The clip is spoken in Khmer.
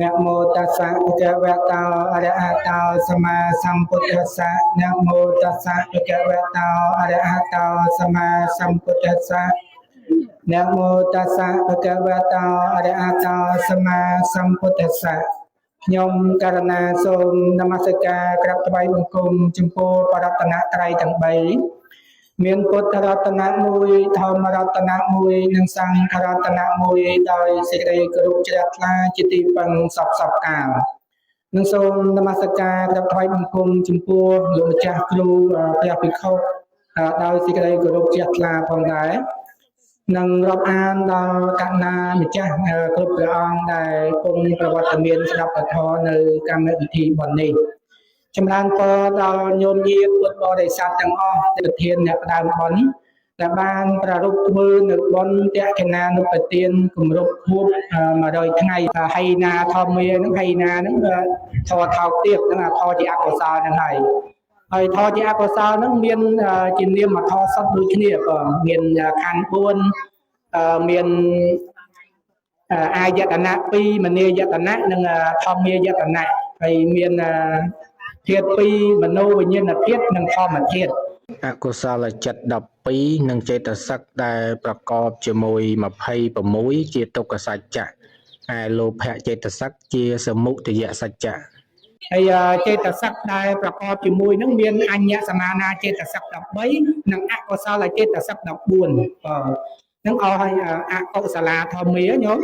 นะโมตัสสะภะคะวะโตอะระหะโตสัมมาสัมพุทธัสสะนะโมตัสสะภะคะวะโตอะระหะโตสัมมาสัมพุทธัสสะนะโมตัสสะภะคะวะโตอะระหะโตสัมមាសម្ពុទ្ធស្សៈខ្ញុំករណាសូមនមស្ការក្រាបថ្វាយបង្គំចំពោះបរតនត្រ័យទាំង3មានពុទ្ធរតនៈ1ធម្មរតនៈ1និងសង្ឃរតនៈ1ដោយសេចក្តីគោរពជ្រះថ្លាជាទីពឹងសពកាលនិងសូមនមស្ការក្រាបថ្វាយបង្គំចំពោះលោកម្ចាស់គ្រូព្រះភិក្ខុដោយសេចក្តីគោរពជ្រះថ្លាផងដែរនឹងរាប់អានដល់កណ្ណាម្ចាស់គ្រប់ព្រះអង្គដែលគង់ប្រវត្តិមានស្ដាប់ពធនៅកម្មវិធីបុណ្យនេះចម្រើនពរដល់ញោមញាតិពុទ្ធបរិស័ទទាំងអស់ដែលប្រធានអ្នកផ្ដើមបុណ្យដែលបានប្រារព្ធធ្វើនៅបុណ្យតក្កិណានុប្បទានគម្រប់ខួប100ថ្ងៃហីណាធម្មានឹងហីណានឹងធរថោកទៀតនឹងធរជាអកុសលនឹងហើយធរជាអកុសលនឹងមានជានាមធរសុទ្ធដូចគ្នាក៏មានខណ្ឌ4មានអាយតនៈ2មនីយតនៈនិងធម្មាយតនៈហើយមានធាតុ2មនោវិញ្ញាណធាតុនិងធម្មធាតុអកុសលចិត្ត12និងចេតសិកដែលប្រកបជាមួយ26ជាទុក្ខសច្ចៈឯលោភៈចេតសិកជាសមុទយសច្ចៈហើយចេតសិកដែលប្រកបជាមួយនឹងមានអញ្ញសមានាចេតសិក13និងអកុសលចេតសិក14នឹងអស់ហើយអកុសលាធម្មាញោម